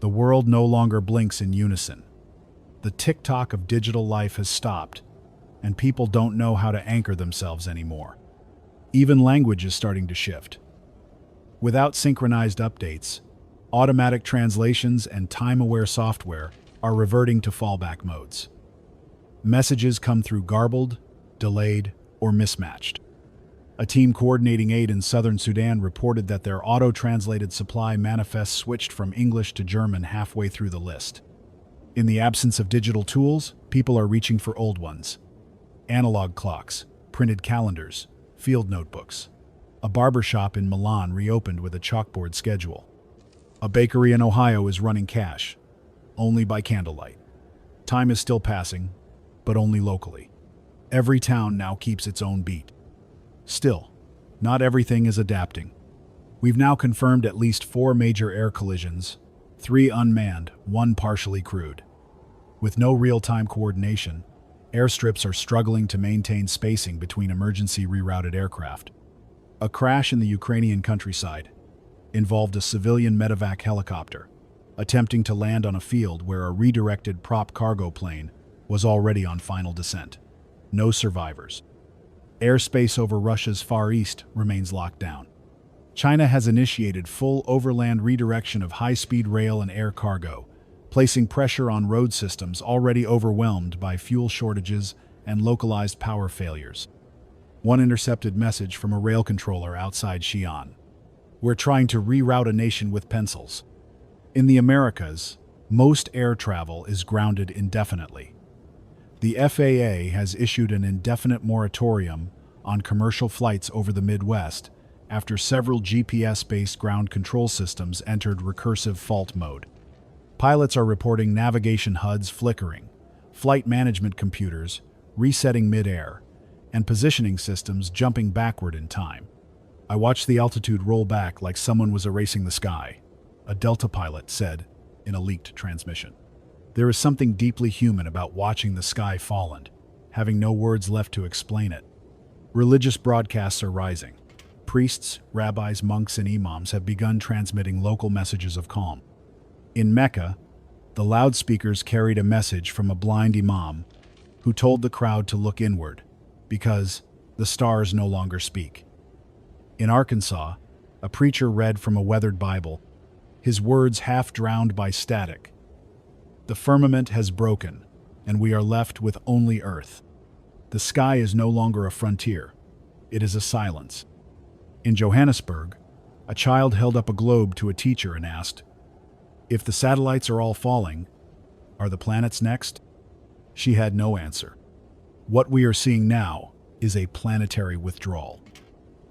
The world no longer blinks in unison. The tick-tock of digital life has stopped, and people don't know how to anchor themselves anymore. Even language is starting to shift. Without synchronized updates, automatic translations and time-aware software are reverting to fallback modes. Messages come through garbled, delayed, or mismatched. A team coordinating aid in southern Sudan reported that their auto-translated supply manifest switched from English to German halfway through the list. In the absence of digital tools, people are reaching for old ones. Analog clocks, printed calendars, field notebooks. A barber shop in Milan reopened with a chalkboard schedule. A bakery in Ohio is running cash, only by candlelight. Time is still passing, but only locally. Every town now keeps its own beat. Still, not everything is adapting. We've now confirmed at least 4 major air collisions, 3 unmanned, 1 partially crewed. With no real-time coordination, airstrips are struggling to maintain spacing between emergency rerouted aircraft. A crash in the Ukrainian countryside involved a civilian medevac helicopter attempting to land on a field where a redirected prop cargo plane was already on final descent. No survivors. Airspace over Russia's Far East remains locked down. China has initiated full overland redirection of high-speed rail and air cargo, placing pressure on road systems already overwhelmed by fuel shortages and localized power failures. One intercepted message from a rail controller outside Xi'an. We're trying to reroute a nation with pencils. In the Americas, most air travel is grounded indefinitely. The FAA has issued an indefinite moratorium on commercial flights over the Midwest after several GPS-based ground control systems entered recursive fault mode. Pilots are reporting navigation HUDs flickering, flight management computers resetting mid-air, and positioning systems jumping backward in time. I watched the altitude roll back like someone was erasing the sky, a Delta pilot said in a leaked transmission. There is something deeply human about watching the sky fallen, having no words left to explain it. Religious broadcasts are rising. Priests, rabbis, monks, and imams have begun transmitting local messages of calm. In Mecca, the loudspeakers carried a message from a blind imam who told the crowd to look inward, because the stars no longer speak. In Arkansas, a preacher read from a weathered Bible, his words half drowned by static. The firmament has broken, and we are left with only earth. The sky is no longer a frontier. It is a silence. In Johannesburg, a child held up a globe to a teacher and asked, "If the satellites are all falling, are the planets next?" She had no answer. What we are seeing now is a planetary withdrawal.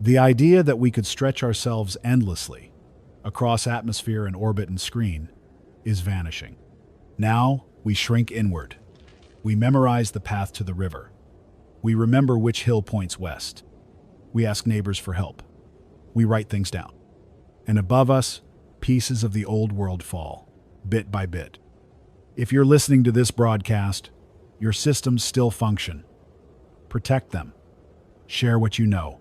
The idea that we could stretch ourselves endlessly across atmosphere and orbit and screen is vanishing. Now we shrink inward. We memorize the path to the river. We remember which hill points west. We ask neighbors for help. We write things down. And above us, pieces of the old world fall, bit by bit. If you're listening to this broadcast, your systems still function. Protect them. Share what you know.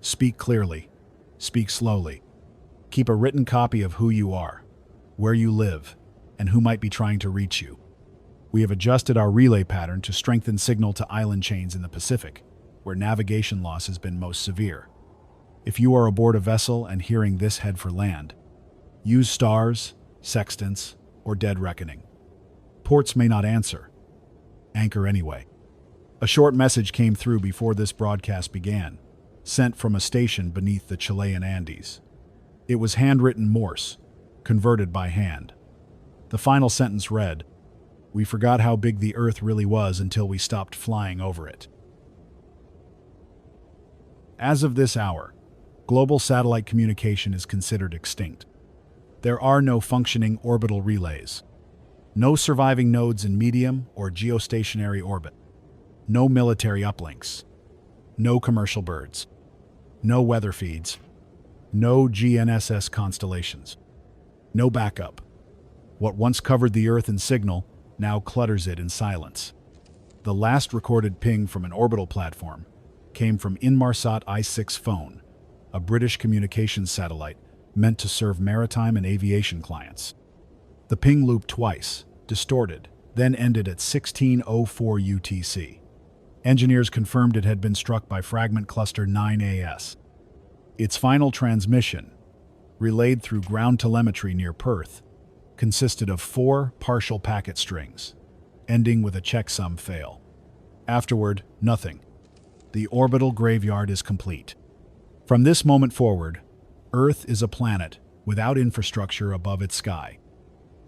Speak clearly. Speak slowly. Keep a written copy of who you are, where you live, and who might be trying to reach you. We have adjusted our relay pattern to strengthen signal to island chains in the Pacific, where navigation loss has been most severe. If you are aboard a vessel and hearing this head for land, use stars, sextants, or dead reckoning. Ports may not answer. Anchor anyway. A short message came through before this broadcast began, sent from a station beneath the Chilean Andes. It was handwritten Morse, converted by hand. The final sentence read, "We forgot how big the Earth really was until we stopped flying over it." As of this hour, global satellite communication is considered extinct. There are no functioning orbital relays. No surviving nodes in medium or geostationary orbit. No military uplinks. No commercial birds. No weather feeds. No GNSS constellations. No backup. What once covered the Earth in signal now clutters it in silence. The last recorded ping from an orbital platform came from Inmarsat I-6 phone, a British communications satellite meant to serve maritime and aviation clients. The ping looped twice, distorted, then ended at 16:04 UTC. Engineers confirmed it had been struck by fragment cluster 9AS. Its final transmission, relayed through ground telemetry near Perth, consisted of 4 partial packet strings, ending with a checksum fail. Afterward, nothing. The orbital graveyard is complete. From this moment forward, Earth is a planet without infrastructure above its sky.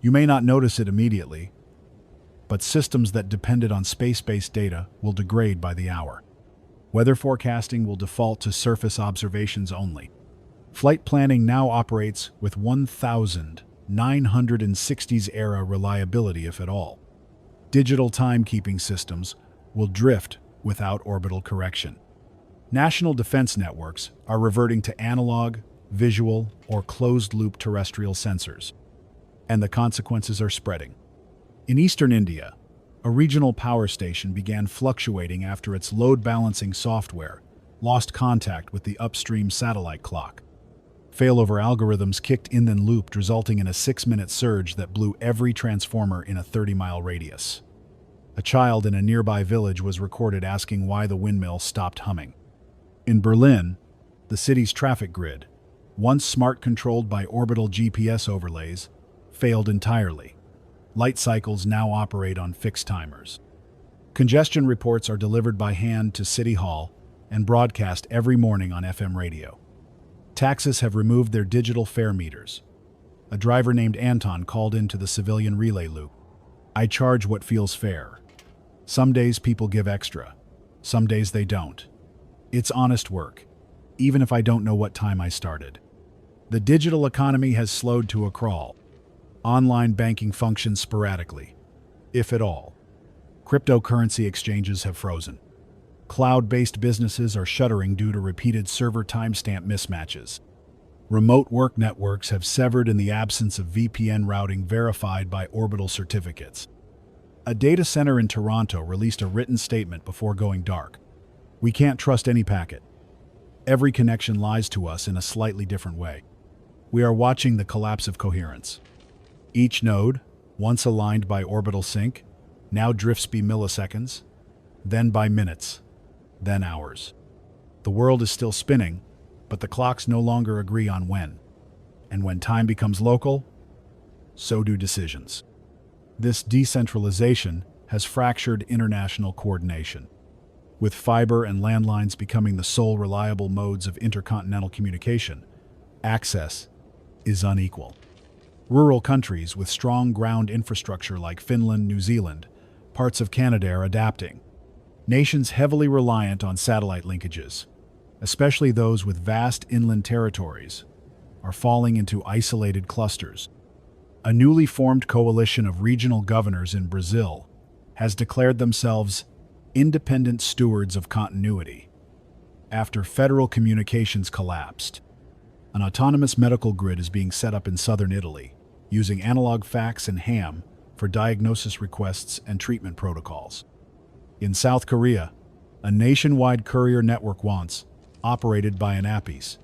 You may not notice it immediately, but systems that depended on space-based data will degrade by the hour. Weather forecasting will default to surface observations only. Flight planning now operates with 1960s-era reliability, if at all. Digital timekeeping systems will drift without orbital correction. National defense networks are reverting to analog, visual, or closed-loop terrestrial sensors, and the consequences are spreading. In eastern India, a regional power station began fluctuating after its load-balancing software lost contact with the upstream satellite clock. Failover algorithms kicked in then looped, resulting in a 6-minute surge that blew every transformer in a 30-mile radius. A child in a nearby village was recorded asking why the windmill stopped humming. In Berlin, the city's traffic grid, once smart controlled by orbital GPS overlays, failed entirely. Light cycles now operate on fixed timers. Congestion reports are delivered by hand to City Hall and broadcast every morning on FM radio. Taxis have removed their digital fare meters. A driver named Anton called into the civilian relay loop. "I charge what feels fair. Some days people give extra. Some days they don't. It's honest work, even if I don't know what time I started." The digital economy has slowed to a crawl. Online banking functions sporadically, if at all. Cryptocurrency exchanges have frozen. Cloud-based businesses are shuttering due to repeated server timestamp mismatches. Remote work networks have severed in the absence of VPN routing verified by orbital certificates. A data center in Toronto released a written statement before going dark. "We can't trust any packet. Every connection lies to us in a slightly different way. We are watching the collapse of coherence. Each node, once aligned by orbital sync, now drifts by milliseconds, then by minutes, then hours. The world is still spinning, but the clocks no longer agree on when. And when time becomes local, so do decisions." This decentralization has fractured international coordination. With fiber and landlines becoming the sole reliable modes of intercontinental communication, access is unequal. Rural countries with strong ground infrastructure like Finland, New Zealand, parts of Canada are adapting. Nations heavily reliant on satellite linkages, especially those with vast inland territories, are falling into isolated clusters. A newly formed coalition of regional governors in Brazil has declared themselves independent stewards of continuity. After federal communications collapsed, an autonomous medical grid is being set up in southern Italy, using analog fax and ham for diagnosis requests and treatment protocols. In South Korea, a nationwide courier network once operated by an APIs,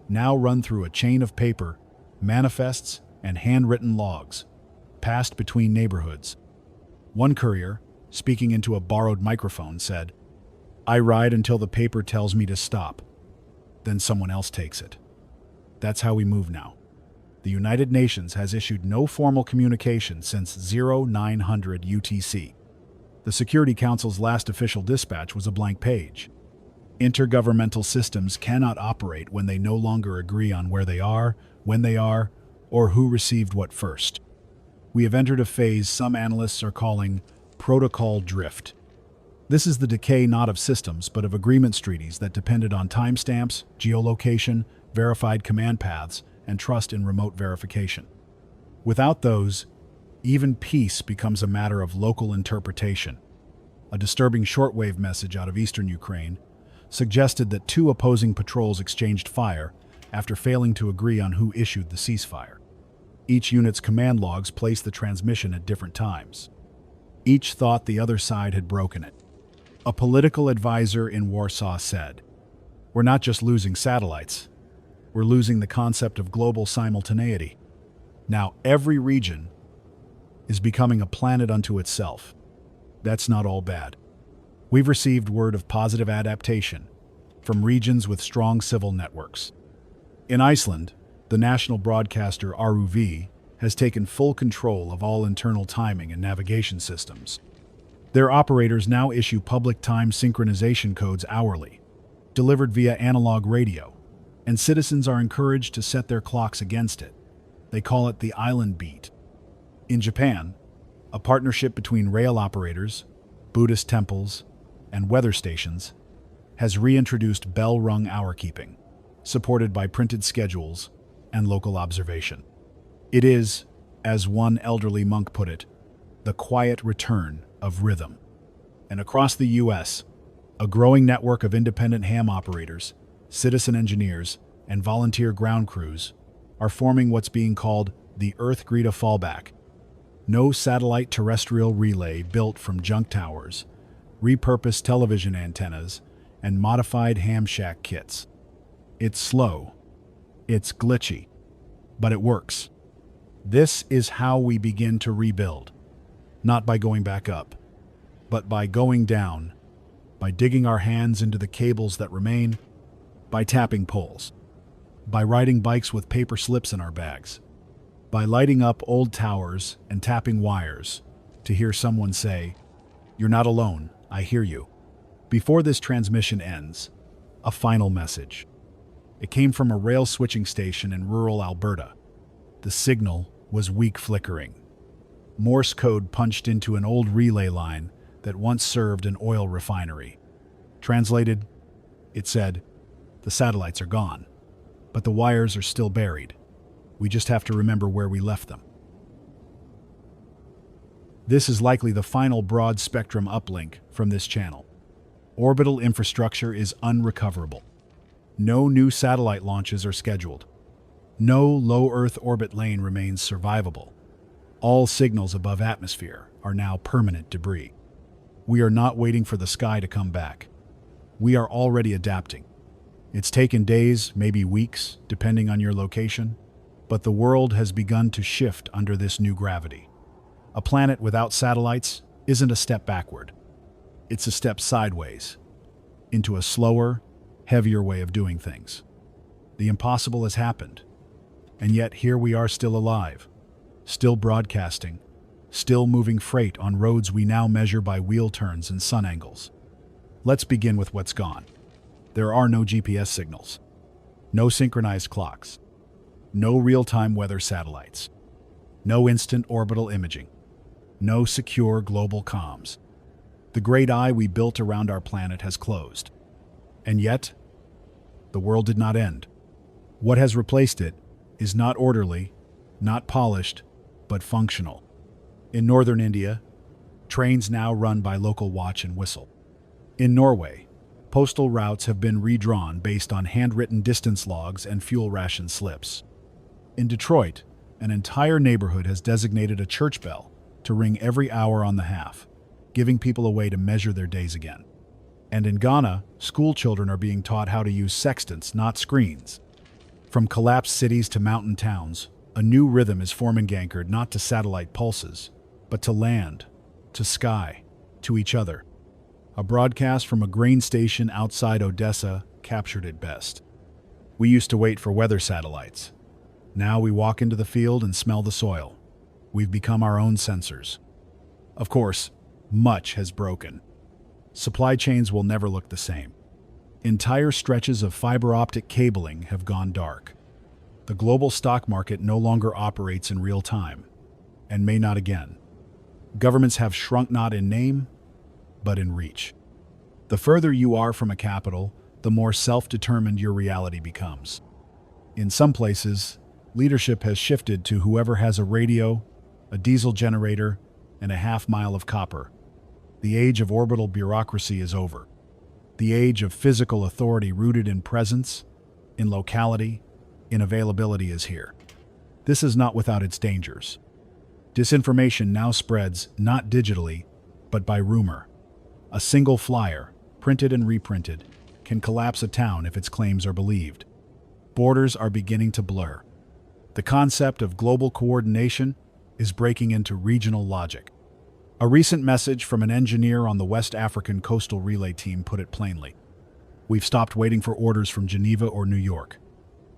now run through a chain of paper, manifests, and handwritten logs, passed between neighborhoods. One courier, speaking into a borrowed microphone, said, "I ride until the paper tells me to stop. Then someone else takes it." That's how we move now. The United Nations has issued no formal communication since 0900 UTC. The Security Council's last official dispatch was a blank page. Intergovernmental systems cannot operate when they no longer agree on where they are, when they are, or who received what first. We have entered a phase some analysts are calling protocol drift. This is the decay not of systems, but of agreements treaties that depended on timestamps, geolocation, verified command paths, and trust in remote verification. Without those, even peace becomes a matter of local interpretation. A disturbing shortwave message out of eastern Ukraine suggested that 2 opposing patrols exchanged fire after failing to agree on who issued the ceasefire. Each unit's command logs placed the transmission at different times. Each thought the other side had broken it. A political advisor in Warsaw said, "We're not just losing satellites, we're losing the concept of global simultaneity." Now every region is becoming a planet unto itself. That's not all bad. We've received word of positive adaptation from regions with strong civil networks. In Iceland, the national broadcaster RUV has taken full control of all internal timing and navigation systems. Their operators now issue public time synchronization codes hourly, delivered via analog radio, and citizens are encouraged to set their clocks against it. They call it the island beat. In Japan, a partnership between rail operators, Buddhist temples, and weather stations has reintroduced bell-rung hour-keeping, supported by printed schedules and local observation. It is, as one elderly monk put it, the quiet return of rhythm. And across the U.S., a growing network of independent ham operators, citizen engineers, and volunteer ground crews are forming what's being called the Earth Greta Fallback. No satellite terrestrial relay built from junk towers, repurposed television antennas, and modified ham shack kits. It's slow, it's glitchy, but it works. This is how we begin to rebuild, not by going back up, but by going down, by digging our hands into the cables that remain, by tapping poles, by riding bikes with paper slips in our bags, by lighting up old towers and tapping wires to hear someone say, "You're not alone, I hear you." Before this transmission ends, a final message. It came from a rail switching station in rural Alberta. The signal was weak flickering. Morse code punched into an old relay line that once served an oil refinery. Translated, it said, "The satellites are gone, but the wires are still buried. We just have to remember where we left them." This is likely the final broad-spectrum uplink from this channel. Orbital infrastructure is unrecoverable. No new satellite launches are scheduled. No low Earth orbit lane remains survivable. All signals above atmosphere are now permanent debris. We are not waiting for the sky to come back. We are already adapting. It's taken days, maybe weeks, depending on your location, but the world has begun to shift under this new gravity. A planet without satellites isn't a step backward. It's a step sideways, into a slower, heavier way of doing things. The impossible has happened, and yet here we are still alive, still broadcasting, still moving freight on roads we now measure by wheel turns and sun angles. Let's begin with what's gone. There are no GPS signals, no synchronized clocks, no real-time weather satellites, no instant orbital imaging, no secure global comms. The great eye we built around our planet has closed. And yet, the world did not end. What has replaced it is not orderly, not polished, but functional. In northern India, trains now run by local watch and whistle. In Norway, postal routes have been redrawn based on handwritten distance logs and fuel ration slips. In Detroit, an entire neighborhood has designated a church bell to ring every hour on the half, giving people a way to measure their days again. And in Ghana, school children are being taught how to use sextants, not screens. From collapsed cities to mountain towns, a new rhythm is forming, anchored not to satellite pulses, but to land, to sky, to each other. A broadcast from a grain station outside Odessa captured it best. We used to wait for weather satellites. Now we walk into the field and smell the soil. We've become our own sensors. Of course, much has broken. Supply chains will never look the same. Entire stretches of fiber optic cabling have gone dark. The global stock market no longer operates in real time, and may not again. Governments have shrunk not in name, but in reach. The further you are from a capital, the more self-determined your reality becomes. In some places, leadership has shifted to whoever has a radio, a diesel generator, and a half-mile of copper. The age of orbital bureaucracy is over. The age of physical authority rooted in presence, in locality, in availability is here. This is not without its dangers. Disinformation now spreads not digitally, but by rumor. A single flyer, printed and reprinted, can collapse a town if its claims are believed. Borders are beginning to blur. The concept of global coordination is breaking into regional logic. A recent message from an engineer on the West African Coastal Relay Team put it plainly. We've stopped waiting for orders from Geneva or New York.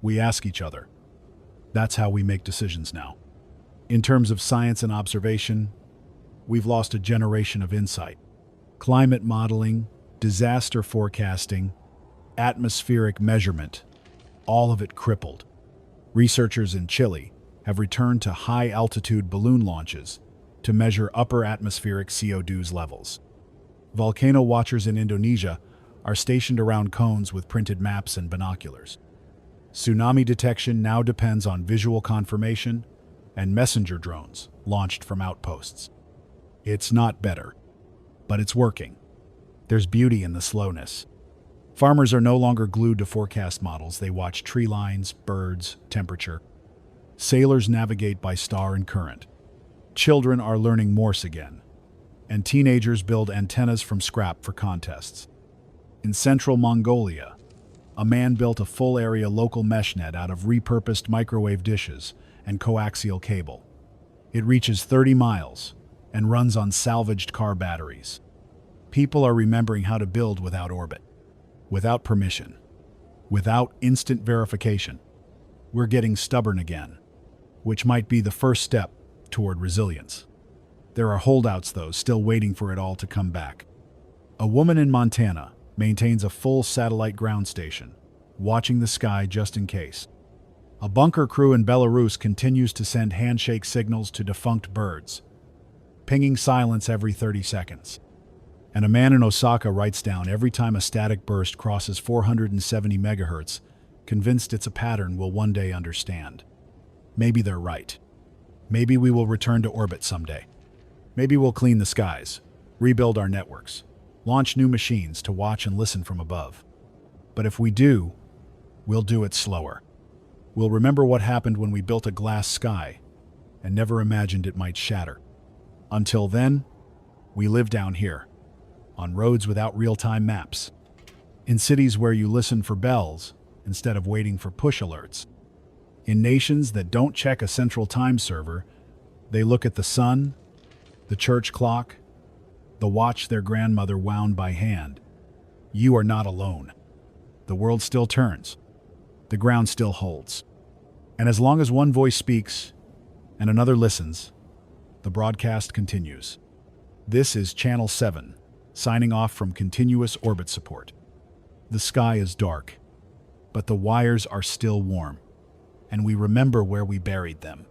We ask each other. That's how we make decisions now. In terms of science and observation, we've lost a generation of insight. Climate modeling, disaster forecasting, atmospheric measurement, all of it crippled. Researchers in Chile have returned to high-altitude balloon launches to measure upper atmospheric CO2 levels. Volcano watchers in Indonesia are stationed around cones with printed maps and binoculars. Tsunami detection now depends on visual confirmation and messenger drones launched from outposts. It's not better, but it's working. There's beauty in the slowness. Farmers are no longer glued to forecast models. They watch tree lines, birds, temperature. Sailors navigate by star and current. Children are learning Morse again, and teenagers build antennas from scrap for contests. In central Mongolia, a man built a full-area local mesh net out of repurposed microwave dishes and coaxial cable. It reaches 30 miles and runs on salvaged car batteries. People are remembering how to build without orbit, without permission, without instant verification. We're getting stubborn again, which might be the first step toward resilience. There are holdouts, though, still waiting for it all to come back. A woman in Montana maintains a full satellite ground station, watching the sky just in case. A bunker crew in Belarus continues to send handshake signals to defunct birds, pinging silence every 30 seconds. And a man in Osaka writes down every time a static burst crosses 470 megahertz, convinced it's a pattern we'll one day understand. Maybe they're right. Maybe we will return to orbit someday. Maybe we'll clean the skies, rebuild our networks, launch new machines to watch and listen from above. But if we do, we'll do it slower. We'll remember what happened when we built a glass sky and never imagined it might shatter. Until then, we live down here, on roads without real-time maps, in cities where you listen for bells instead of waiting for push alerts, in nations that don't check a central time server. They look at the sun, the church clock, the watch their grandmother wound by hand. You are not alone. The world still turns. The ground still holds. And as long as one voice speaks and another listens, the broadcast continues. This is Channel 7, signing off from continuous orbit support. The sky is dark, but the wires are still warm, and we remember where we buried them.